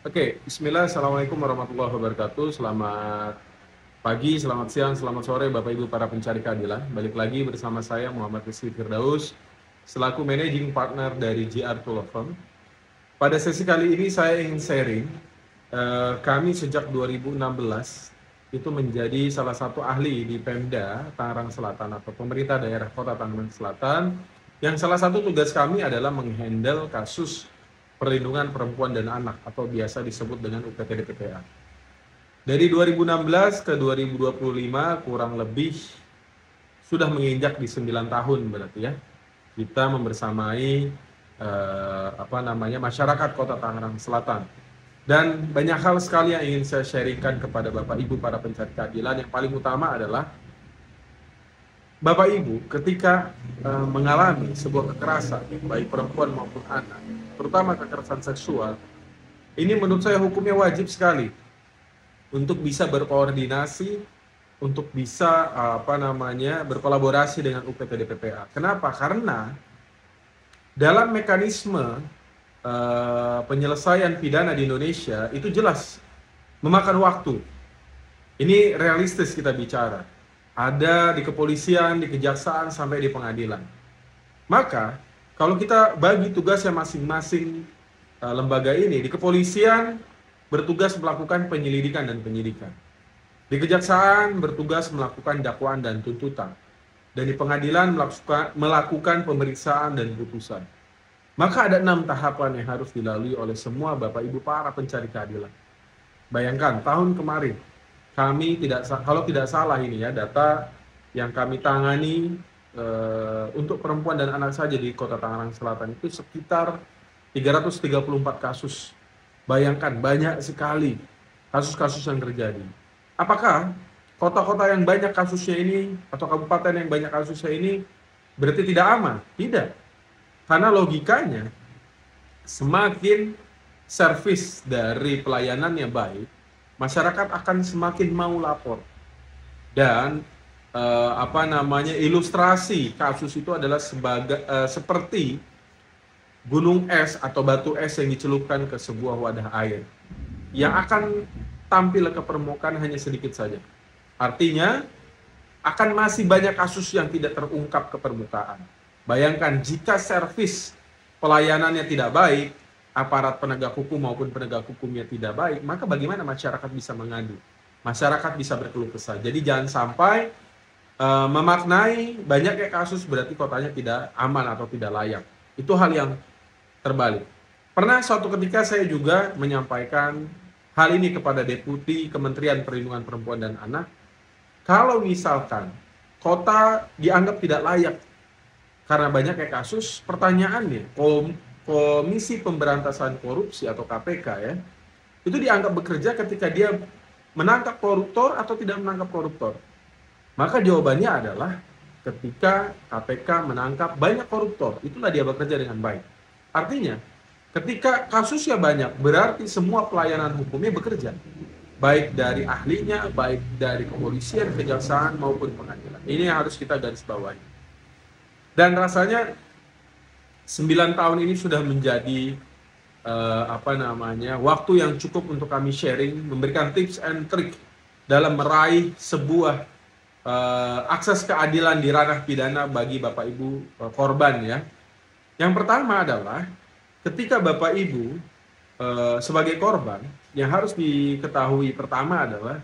Oke, Bismillah, Assalamualaikum warahmatullahi wabarakatuh. Selamat pagi, selamat siang, selamat sore Bapak Ibu para pencari keadilan. Balik lagi bersama saya Muhammad Rizky Firdaus, selaku Managing Partner dari JR Law Firm. Pada sesi kali ini saya ingin sharing, kami sejak 2016 itu menjadi salah satu ahli di Pemda Tangerang Selatan atau pemerintah daerah Kota Tangerang Selatan, yang salah satu tugas kami adalah menghandle kasus perlindungan perempuan dan anak atau biasa disebut dengan UPTD-PPA. Dari 2016 ke 2025 kurang lebih sudah menginjak di 9 tahun berarti ya. Kita membersamai masyarakat Kota Tangerang Selatan. Dan banyak hal sekali yang ingin saya sharingkan kepada Bapak Ibu para pencari keadilan. Yang paling utama adalah Bapak Ibu ketika mengalami sebuah kekerasan baik perempuan maupun anak, terutama kekerasan seksual, ini menurut saya hukumnya wajib sekali untuk bisa berkoordinasi, untuk bisa berkolaborasi dengan UPTD PPA. Kenapa? Karena dalam mekanisme penyelesaian pidana di Indonesia itu jelas memakan waktu. Ini realistis kita bicara. Ada di kepolisian, di kejaksaan, sampai di pengadilan. Maka, kalau kita bagi tugasnya masing-masing lembaga ini, di kepolisian bertugas melakukan penyelidikan dan penyidikan. Di kejaksaan bertugas melakukan dakwaan dan tuntutan. Dan di pengadilan melakukan pemeriksaan dan putusan. Maka ada 6 tahapan yang harus dilalui oleh semua Bapak Ibu para pencari keadilan. Bayangkan, tahun kemarin, kami kalau tidak salah ini ya, data yang kami tangani untuk perempuan dan anak saja di Kota Tangerang Selatan itu sekitar 334 kasus. Bayangkan, banyak sekali kasus-kasus yang terjadi. Apakah kota-kota yang banyak kasusnya ini atau kabupaten yang banyak kasusnya ini berarti tidak aman? Tidak. Karena logikanya, semakin servis dari pelayanannya baik, masyarakat akan semakin mau lapor. Dan ilustrasi kasus itu adalah seperti gunung es atau batu es yang dicelupkan ke sebuah wadah air. Yang akan tampil ke permukaan hanya sedikit saja. Artinya, akan masih banyak kasus yang tidak terungkap ke permukaan. Bayangkan jika servis pelayanannya tidak baik, aparat penegak hukum maupun penegak hukumnya tidak baik, maka bagaimana masyarakat bisa mengadu? Masyarakat bisa berkeluh kesah. Jadi jangan sampai memaknai banyaknya kasus berarti kotanya tidak aman atau tidak layak. Itu hal yang terbalik. Pernah suatu ketika saya juga menyampaikan hal ini kepada Deputi Kementerian Perlindungan Perempuan dan Anak. Kalau misalkan kota dianggap tidak layak karena banyaknya kasus, pertanyaannya, Komisi Pemberantasan Korupsi atau KPK ya, itu dianggap bekerja ketika dia menangkap koruptor atau tidak menangkap koruptor. Maka jawabannya adalah ketika KPK menangkap banyak koruptor, itulah dia bekerja dengan baik. Artinya, ketika kasusnya banyak, berarti semua pelayanan hukumnya bekerja. Baik dari ahlinya, baik dari kepolisian, kejaksaan, maupun pengadilan. Ini yang harus kita garis bawahi. Dan rasanya 9 tahun ini sudah menjadi waktu yang cukup untuk kami sharing, memberikan tips and trick dalam meraih sebuah akses keadilan di ranah pidana bagi Bapak Ibu korban ya. Yang pertama adalah ketika Bapak Ibu sebagai korban, yang harus diketahui pertama adalah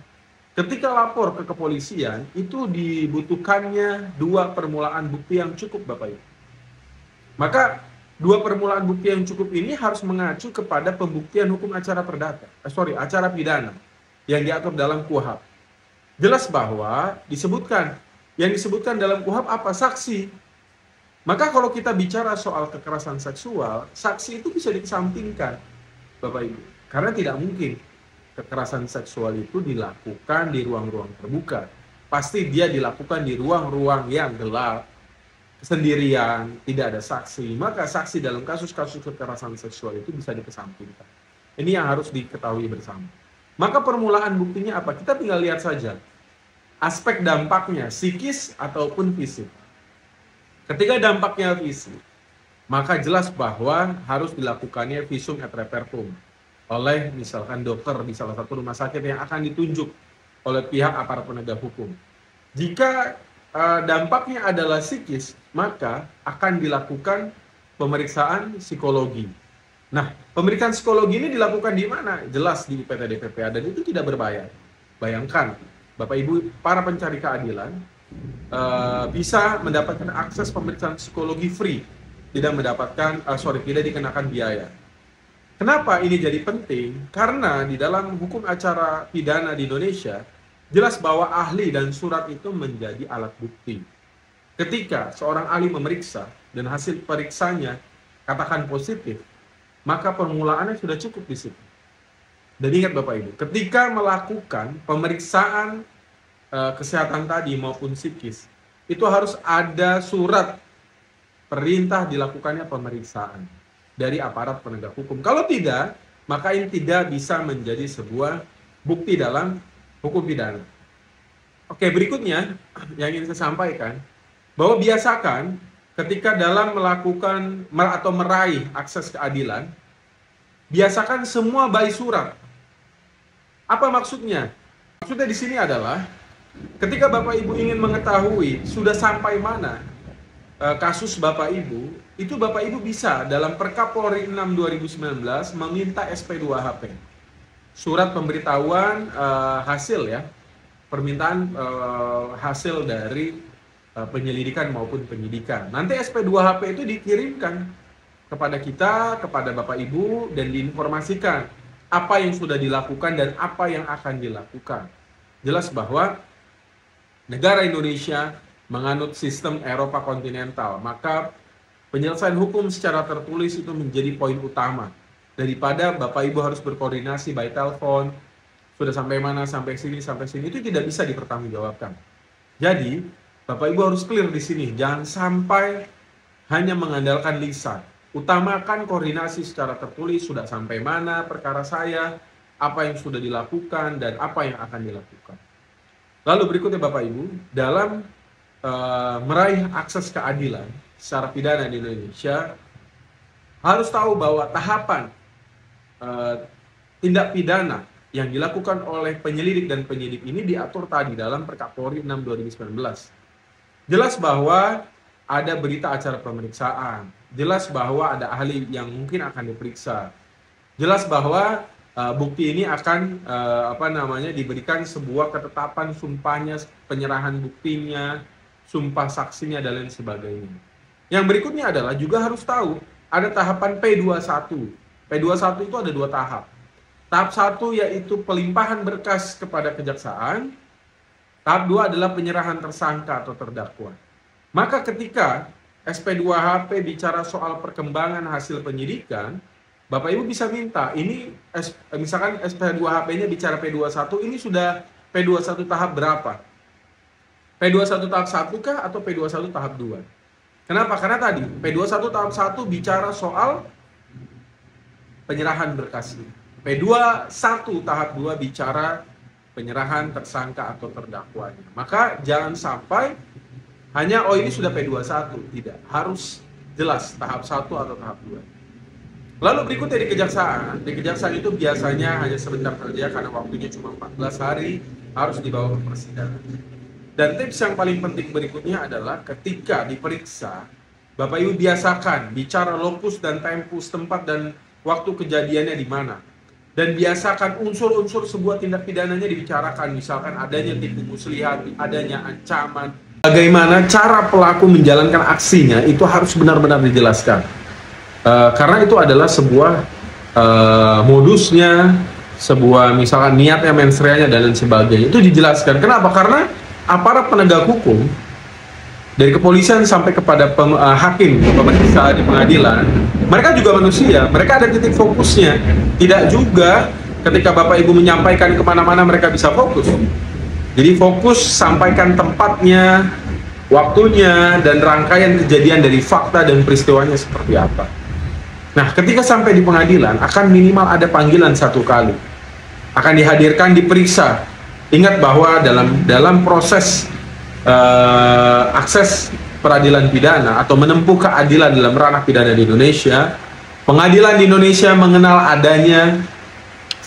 ketika lapor ke kepolisian itu dibutuhkannya 2 permulaan bukti yang cukup Bapak Ibu. Maka 2 permulaan bukti yang cukup ini harus mengacu kepada pembuktian hukum acara acara pidana yang diatur dalam KUHP. Jelas bahwa yang disebutkan dalam KUHP apa? Saksi. Maka kalau kita bicara soal kekerasan seksual, saksi itu bisa dikesampingkan, Bapak Ibu. Karena tidak mungkin kekerasan seksual itu dilakukan di ruang-ruang terbuka. Pasti dia dilakukan di ruang-ruang yang gelap, sendirian, tidak ada saksi. Maka saksi dalam kasus-kasus kekerasan seksual itu bisa dikesampingkan. Ini yang harus diketahui bersama. Maka permulaan buktinya apa? Kita tinggal lihat saja aspek dampaknya, psikis ataupun fisik. Ketika dampaknya fisik, maka jelas bahwa harus dilakukannya visum et repertum. oleh misalkan dokter di salah satu rumah sakit yang akan ditunjuk oleh pihak aparat penegak hukum. Jika dampaknya adalah psikis, maka akan dilakukan pemeriksaan psikologi. Nah, pemeriksaan psikologi ini dilakukan di mana? Jelas di IPT DPPA, dan itu tidak berbayar. Bayangkan, Bapak Ibu para pencari keadilan bisa mendapatkan akses pemeriksaan psikologi free, tidak dikenakan biaya. Kenapa ini jadi penting? Karena di dalam hukum acara pidana di Indonesia, jelas bahwa ahli dan surat itu menjadi alat bukti. Ketika seorang ahli memeriksa dan hasil periksanya katakan positif, maka permulaannya sudah cukup di situ. Dan ingat Bapak Ibu, ketika melakukan pemeriksaan kesehatan tadi maupun psikis, itu harus ada surat perintah dilakukannya pemeriksaan dari aparat penegak hukum. Kalau tidak, maka ini tidak bisa menjadi sebuah bukti dalam hukum pidana. Oke, berikutnya yang ingin saya sampaikan, bahwa biasakan ketika dalam melakukan atau meraih akses keadilan, biasakan semua by surat. Apa maksudnya? Maksudnya di sini adalah ketika Bapak Ibu ingin mengetahui sudah sampai mana kasus Bapak Ibu, itu Bapak Ibu bisa dalam Perkapolri 6 2019 meminta SP2HP. Surat pemberitahuan hasil ya, permintaan hasil dari penyelidikan maupun penyidikan. Nanti SP2HP itu dikirimkan kepada kita, kepada Bapak Ibu, dan diinformasikan apa yang sudah dilakukan dan apa yang akan dilakukan. Jelas bahwa negara Indonesia menganut sistem Eropa kontinental, maka penyelesaian hukum secara tertulis itu menjadi poin utama daripada Bapak Ibu harus berkoordinasi by telepon, sudah sampai mana, sampai sini, itu tidak bisa dipertanggungjawabkan. Jadi Bapak Ibu harus clear di sini, jangan sampai hanya mengandalkan lisan. Utamakan koordinasi secara tertulis, sudah sampai mana perkara saya, apa yang sudah dilakukan dan apa yang akan dilakukan. Lalu berikutnya Bapak Ibu, dalam meraih akses keadilan secara pidana di Indonesia, harus tahu bahwa tahapan tindak pidana yang dilakukan oleh penyelidik dan penyidik ini diatur tadi dalam Perkapolri 6 2019. Jelas bahwa ada berita acara pemeriksaan, jelas bahwa ada ahli yang mungkin akan diperiksa, jelas bahwa bukti ini akan diberikan sebuah ketetapan sumpahnya, penyerahan buktinya, sumpah saksinya, dan lain sebagainya. Yang berikutnya adalah juga harus tahu ada tahapan P21. P21 itu ada 2 tahap. Tahap 1 yaitu pelimpahan berkas kepada kejaksaan. Tahap 2 adalah penyerahan tersangka atau terdakwa. Maka ketika SP2HP bicara soal perkembangan hasil penyidikan, Bapak Ibu bisa minta, ini misalkan SP2HP-nya bicara P21, ini sudah P21 tahap berapa? P21 tahap 1 kah atau P21 tahap 2? Kenapa? Karena tadi P21 tahap 1 bicara soal penyerahan berkas. P21 tahap 2 bicara penyerahan tersangka atau terdakwanya. Maka jangan sampai hanya ini sudah P21, tidak. Harus jelas tahap 1 atau tahap 2. Lalu berikutnya di kejaksaan. Di kejaksaan itu biasanya hanya sebentar saja karena waktunya cuma 14 hari, harus dibawa ke persidangan. Dan tips yang paling penting berikutnya adalah ketika diperiksa, Bapak Ibu biasakan bicara lokus dan tempus, tempat dan waktu kejadiannya di mana. Dan biasakan unsur-unsur sebuah tindak pidananya dibicarakan, misalkan adanya tipu muslihat, adanya ancaman. Bagaimana cara pelaku menjalankan aksinya itu harus benar-benar dijelaskan. Karena itu adalah sebuah modusnya, sebuah misalkan niatnya, mensreanya, dan lain sebagainya. Itu dijelaskan. Kenapa? Karena aparat penegak hukum dari kepolisian sampai kepada hakim, pemeriksa di pengadilan, mereka juga manusia, mereka ada titik fokusnya. Tidak juga ketika Bapak Ibu menyampaikan kemana-mana mereka bisa fokus. Jadi fokus, sampaikan tempatnya, waktunya, dan rangkaian kejadian dari fakta dan peristiwanya seperti apa. Nah, ketika sampai di pengadilan, akan minimal ada panggilan 1 kali. Akan dihadirkan, diperiksa. Ingat bahwa dalam proses akses peradilan pidana atau menempuh keadilan dalam ranah pidana di Indonesia, pengadilan di Indonesia mengenal adanya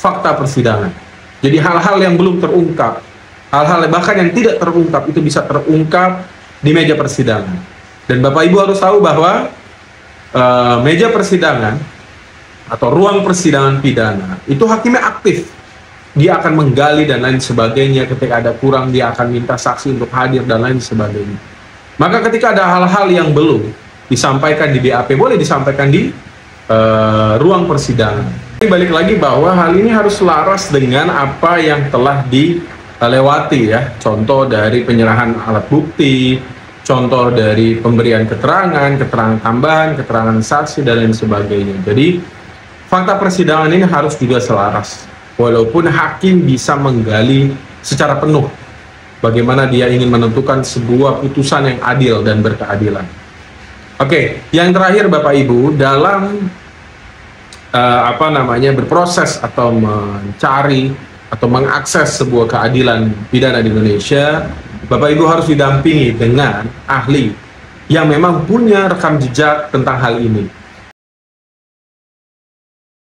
fakta persidangan. Jadi hal-hal yang belum terungkap, hal-hal bahkan yang tidak terungkap itu bisa terungkap di meja persidangan. Dan Bapak Ibu harus tahu bahwa meja persidangan atau ruang persidangan pidana itu hakimnya aktif. Dia akan menggali dan lain sebagainya. Ketika ada kurang, dia akan minta saksi untuk hadir dan lain sebagainya. Maka ketika ada hal-hal yang belum disampaikan di BAP, boleh disampaikan di ruang persidangan. Balik lagi bahwa hal ini harus selaras dengan apa yang telah dilewati ya. Contoh dari penyerahan alat bukti, contoh dari pemberian keterangan, keterangan tambahan, keterangan saksi dan lain sebagainya. Jadi fakta persidangan ini harus juga selaras. Walaupun hakim bisa menggali secara penuh bagaimana dia ingin menentukan sebuah putusan yang adil dan berkeadilan. Oke, yang terakhir Bapak Ibu, dalam berproses atau mencari atau mengakses sebuah keadilan pidana di Indonesia, Bapak Ibu harus didampingi dengan ahli yang memang punya rekam jejak tentang hal ini.